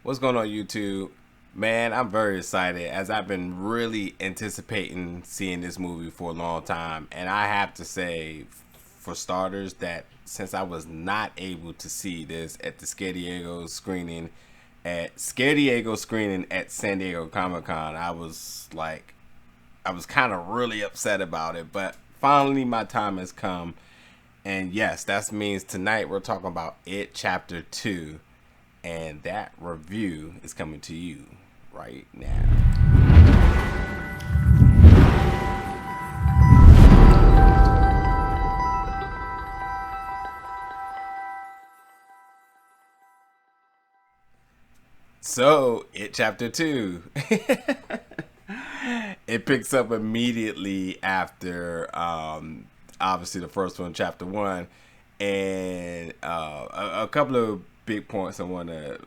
What's going on, YouTube? Man, I'm very excited as I've been really anticipating seeing this movie for a long time. And I have to say, for starters, that since I was not able to see this at the Scare Diego screening at San Diego Comic Con, I was kind of really upset about it. But finally, my time has come. And yes, that means tonight we're talking about It Chapter 2, and that review is coming to you right now. So, It Chapter 2. It picks up immediately after, obviously, the first one, Chapter 1. And a couple of big points I want to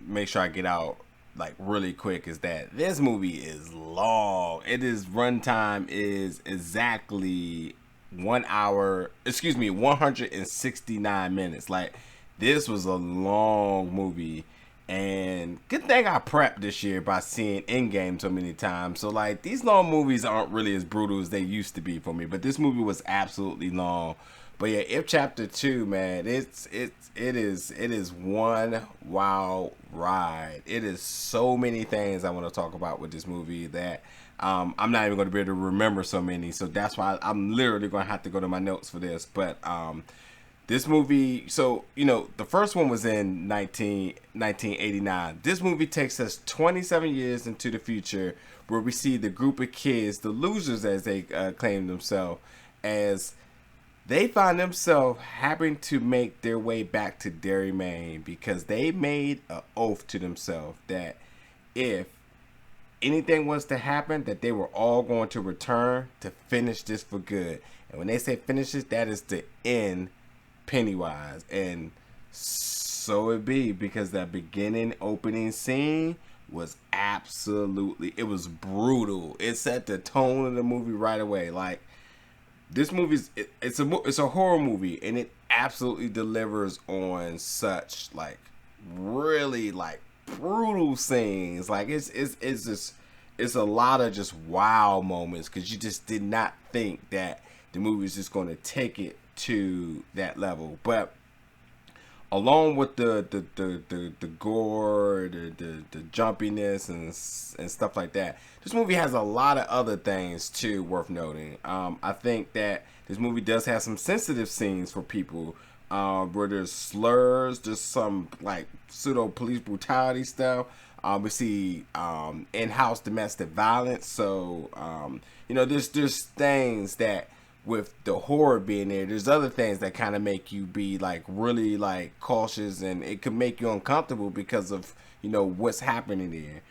make sure I get out like really quick is that this movie is long. It is runtime is exactly 1 hour. Excuse me, 169 minutes. Like this was a long movie. And good thing I prepped this year by seeing Endgame so many times. So like these long movies aren't really as brutal as they used to be for me. But this movie was absolutely long. But yeah, if Chapter 2, man, it is one wild ride. It is so many things I want to talk about with this movie that I'm not even going to be able to remember so many. So that's why I'm literally going to have to go to my notes for this. But this movie, so, the first one was in 1989. This movie takes us 27 years into the future where we see the group of kids, the losers as they claim themselves, as they find themselves having to make their way back to Derry, Maine, because they made an oath to themselves that if anything was to happen, that they were all going to return to finish this for good. And when they say finish this, that is to end Pennywise. And so it be, because that beginning opening scene was it was brutal. It set the tone of the movie right away. Like this movie's it's a horror movie, and it absolutely delivers on such like really like brutal scenes. Like it's just it's a lot of just wow moments because you just did not think that the movie was just going to take it to that level. But along with the gore, the jumpiness and stuff like that, this movie has a lot of other things too worth noting. I think that this movie does have some sensitive scenes for people, where there's slurs, there's some like pseudo police brutality stuff. We see in-house domestic violence. So there's things that with the horror being there, there's other things that kind of make you be like really like cautious, and it could make you uncomfortable because of what's happening there.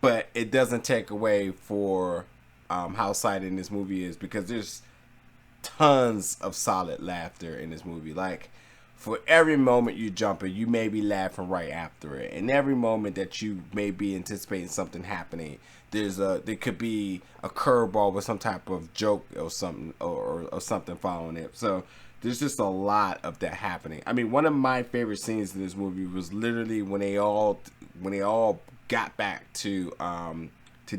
But it doesn't take away for how exciting this movie is, because there's tons of solid laughter in this movie. Like for every moment you jump in, you may be laughing right after it, and every moment that you may be anticipating something happening, there could be a curveball with some type of joke or something or something following it. So there's just a lot of that happening. I mean, one of my favorite scenes in this movie was literally when they all got back to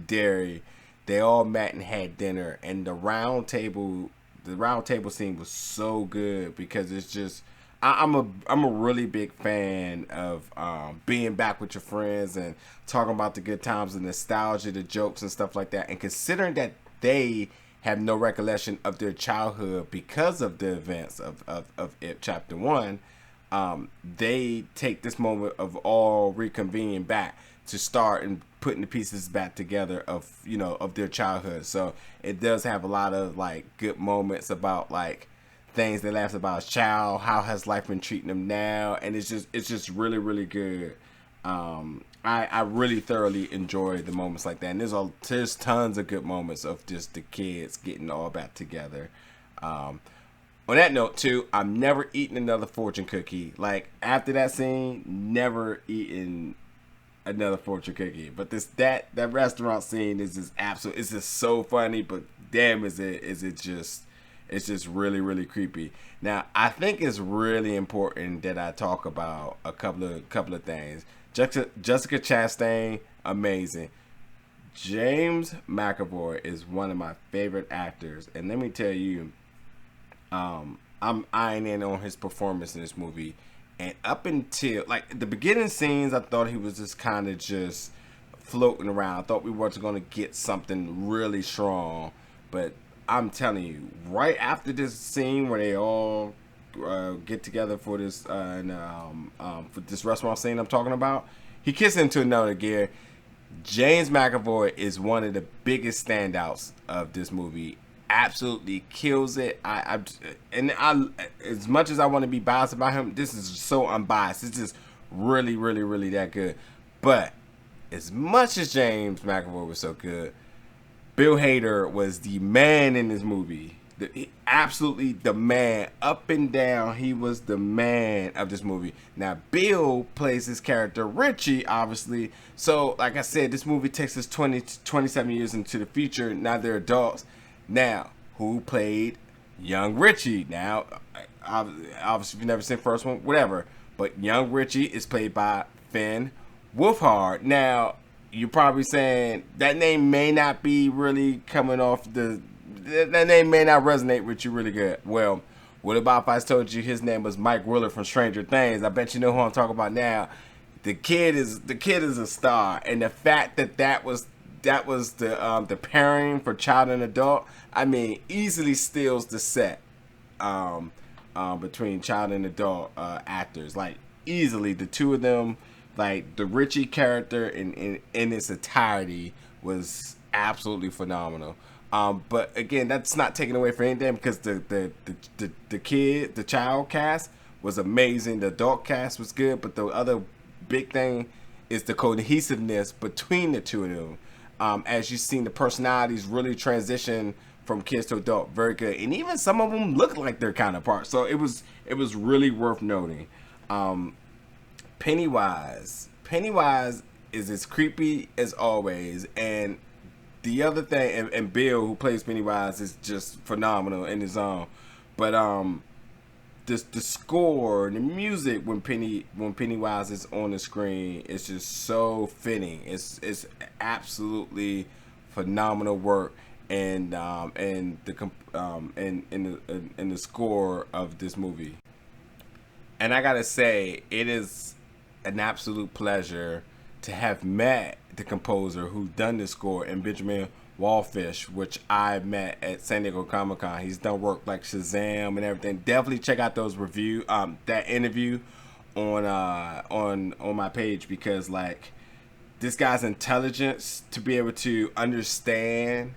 Derry. They all met and had dinner, and the round table scene was so good because it's just I'm a really big fan of being back with your friends and talking about the good times, the nostalgia, the jokes and stuff like that. And considering that they have no recollection of their childhood because of the events of It Chapter 1, they take this moment of all reconvening back to start and putting the pieces back together of their childhood. So it does have a lot of like good moments about like things they laughed about as child, how has life been treating them now, and it's just really really good. I really thoroughly enjoy the moments like that, and there's tons of good moments of just the kids getting all back together. On that note too, I'm never eating another fortune cookie. Like after that scene, never eating another fortune cookie. But that restaurant scene is just absolute. It's just so funny, but damn, is it It's just really, really creepy. Now, I think it's really important that I talk about a couple of things. Jessica Chastain, amazing. James McAvoy is one of my favorite actors, and let me tell you, I'm eyeing in on his performance in this movie. And up until like the beginning scenes, I thought he was just kind of just floating around. I thought we weren't going to get something really strong, but I'm telling you, right after this scene where they all get together for this for this restaurant scene I'm talking about, he kicks into another gear. James McAvoy is one of the biggest standouts of this movie. Absolutely kills it. I as much as I want to be biased about him, this is so unbiased. It's just really, really, really that good. But as much as James McAvoy was so good, Bill Hader was the man in this movie. Absolutely the man. Up and down, he was the man of this movie. Now, Bill plays his character Richie, obviously. So, like I said, this movie takes us 27 years into the future. Now they're adults. Now, who played young Richie? Now, obviously, if you've never seen the first one, whatever. But young Richie is played by Finn Wolfhard. Now, you're probably saying that name may not be really coming off that name may not resonate with you really good. Well, what about if I told you his name was Mike Willard from Stranger Things? I bet you know who I'm talking about now. The kid is a star, and the fact that was the pairing for child and adult, I mean, easily steals the set between child and adult actors. Like, easily, the two of them, like, the Richie character in its entirety was absolutely phenomenal. But again, that's not taken away from anything because the child cast was amazing. The adult cast was good, but the other big thing is the cohesiveness between the two of them. As you've seen the personalities really transition from kids to adult, very good. And even some of them look like their counterparts. So it was really worth noting. Pennywise is as creepy as always, and the other thing, and Bill, who plays Pennywise, is just phenomenal in his own. But the score, the music when Pennywise is on the screen is just so fitting. It's absolutely phenomenal work, and the score of this movie. And I gotta say, it is an absolute pleasure to have met the composer who done this score, and Benjamin Wallfish, which I met at San Diego Comic-Con. He's done work like Shazam and everything. Definitely check out those that interview on my page, because like this guy's intelligence to be able to understand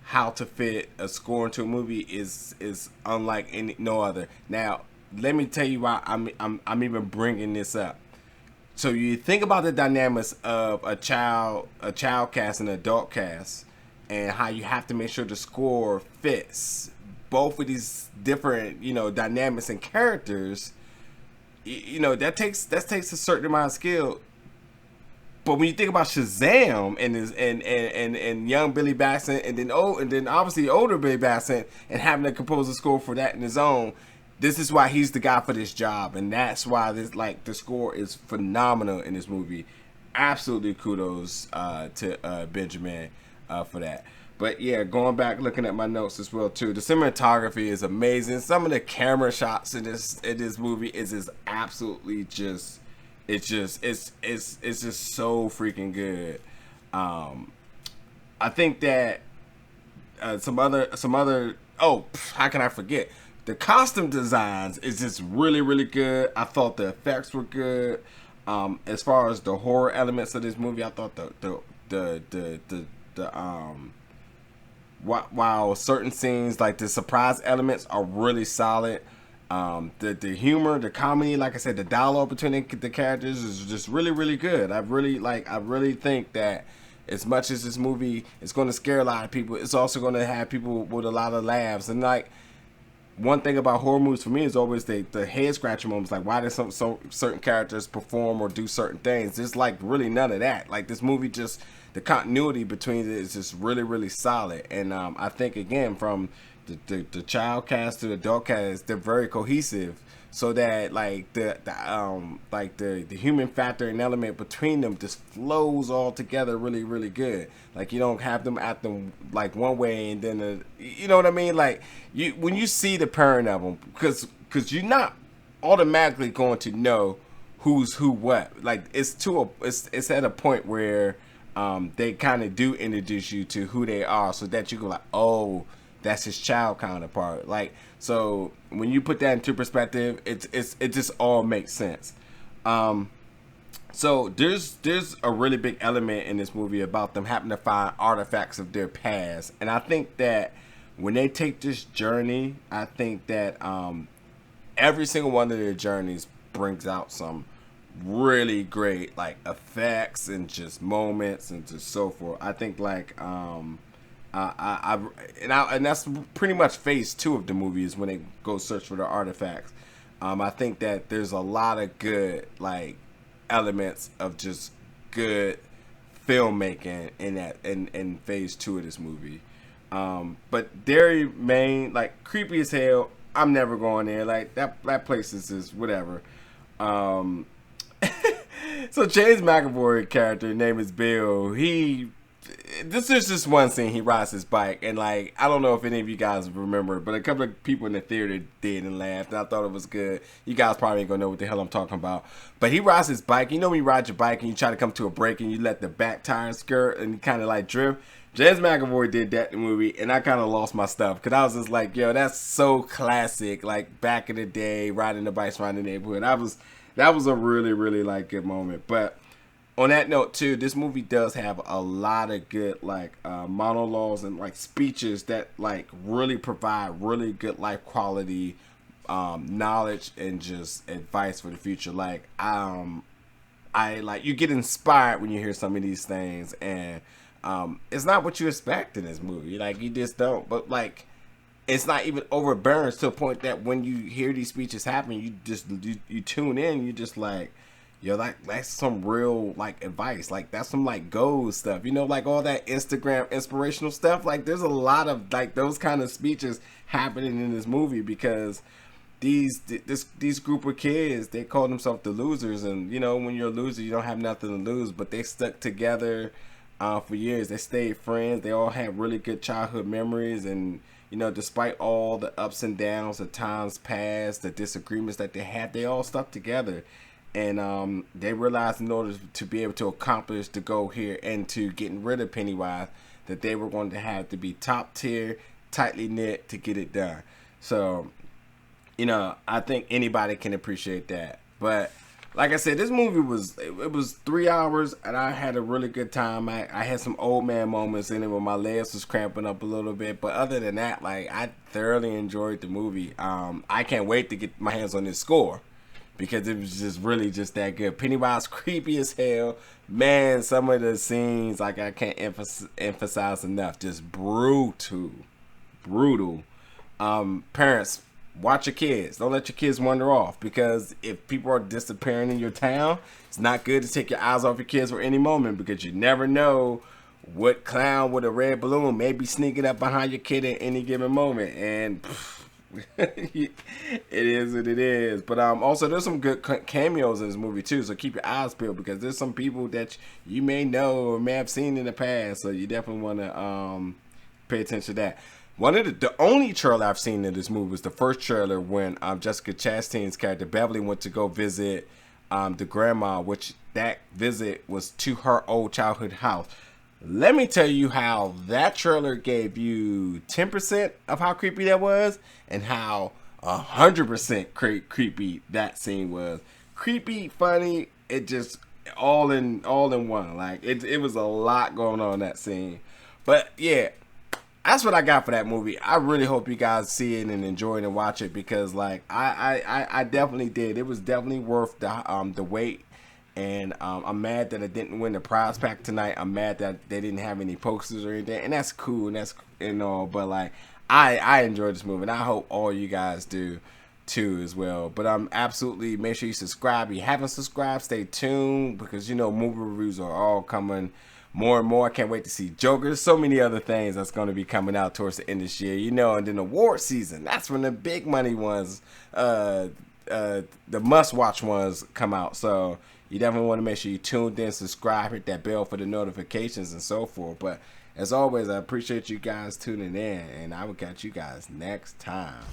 how to fit a score into a movie is unlike no other. Now, let me tell you why I'm even bringing this up. So you think about the dynamics of a child cast and an adult cast, and how you have to make sure the score fits both of these different, dynamics and characters. That takes a certain amount of skill. But when you think about Shazam and young Billy Batson, and then obviously older Billy Batson, and having to compose a score for that in his own, this is why he's the guy for this job, and that's why the score is phenomenal in this movie. Absolutely kudos to Benjamin for that. But yeah, going back looking at my notes as well too, the cinematography is amazing. Some of the camera shots in this movie is just absolutely just it's just so freaking good. I think that some other how can I forget? The costume designs is just really, really good. I thought the effects were good. As far as the horror elements of this movie, I thought while certain scenes like the surprise elements are really solid, the humor, the comedy, like I said, the dialogue between the characters is just really, really good. I really think that as much as this movie is going to scare a lot of people, it's also going to have people with a lot of laughs. And like, one thing about horror movies for me is always the head scratching moments. Like, why do some certain characters perform or do certain things? There's like really none of that. Like, this movie, just the continuity between it is just really, really solid. And I think again, from the child cast to the adult cast, they're very cohesive, so that like the human factor and element between them just flows all together really really good. Like you don't have them acting like one way and then you know what I mean. Like you when you see the pairing of them, because you're not automatically going to know who's who what. Like it's at a point where they kind of do introduce you to who they are, so that you go like, oh, that's his child counterpart. Like, so when you put that into perspective, it just all makes sense. So there's a really big element in this movie about them having to find artifacts of their past, and I think that when they take this journey, I think that every single one of their journeys brings out some really great like effects and just moments and just so forth. I think like and that's pretty much phase 2 of the movie is when they go search for the artifacts. I think that there's a lot of good like elements of just good filmmaking in that in phase 2 of this movie. But Derry, Maine, like creepy as hell. I'm never going there. Like that place is just whatever. So James McAvoy character, name is Bill. This is just one scene. He rides his bike, and like I don't know if any of you guys remember, but a couple of people in the theater did and laughed, and I thought it was good. You guys probably ain't gonna know what the hell I'm talking about. But he rides his bike. You know when you ride your bike and you try to come to a break and you let the back tire skirt and you kind of like drift. James McAvoy did that in the movie, and I kind of lost my stuff because I was just like, yo, that's so classic. Like back in the day, riding the bikes around the neighborhood. That was a really, really like good moment. But on that note too, this movie does have a lot of good like monologues and like speeches that like really provide really good life quality knowledge and just advice for the future. Like I like you get inspired when you hear some of these things, and it's not what you expect in this movie. Like you just don't. But like it's not even overbearing to a point that when you hear these speeches happen, you just you tune in. You just like, yo, like that's some real like advice. Like that's some like gold stuff. You know, like all that Instagram inspirational stuff. Like there's a lot of like those kind of speeches happening in this movie because these group of kids, they call themselves the losers, and you know when you're a loser, you don't have nothing to lose. But they stuck together for years. They stayed friends. They all had really good childhood memories, and you know, despite all the ups and downs, the times past, the disagreements that they had, they all stuck together. And they realized in order to be able to accomplish the goal here and to getting rid of Pennywise, that they were going to have to be top tier, tightly knit to get it done. So, you know, I think anybody can appreciate that. But like I said, this movie was 3 hours, and I had a really good time. I had some old man moments in it where my legs was cramping up a little bit, but other than that, like I thoroughly enjoyed the movie. I can't wait to get my hands on this score because it was just really just that good. Pennywise creepy as hell, man. Some of the scenes like I can't emphasize enough, just brutal. Parents, watch your kids. Don't let your kids wander off, because if people are disappearing in your town, it's not good to take your eyes off your kids for any moment, because you never know what clown with a red balloon may be sneaking up behind your kid at any given moment. And it is what it is. But also there's some good cameos in this movie too, so keep your eyes peeled, because there's some people that you may know or may have seen in the past, so you definitely want to pay attention to that. One of the only trailer I've seen in this movie was the first trailer when Jessica Chastain's character Beverly went to go visit the grandma, which that visit was to her old childhood house. Let me tell you how that trailer gave you 10% of how creepy that was, and how 100% creepy that scene was. Creepy, funny, it just all in one. Like it was a lot going on in that scene. But yeah, that's what I got for that movie. I really hope you guys see it and enjoy it and watch it, because like I definitely did. It was definitely worth the wait. And I'm mad that I didn't win the prize pack tonight. I'm mad that they didn't have any posters or anything, and that's cool and that's all. But like I enjoyed this movie, and I hope all you guys do. too as well. But absolutely make sure you subscribe. If you haven't subscribed, stay tuned, because you know movie reviews are all coming more and more. I can't wait to see Joker. There's so many other things that's going to be coming out towards the end of this year, you know. And then award season, that's when the big money ones, the must watch ones come out. So you definitely want to make sure you tuned in, subscribe, hit that bell for the notifications and so forth. But as always, I appreciate you guys tuning in, and I will catch you guys next time.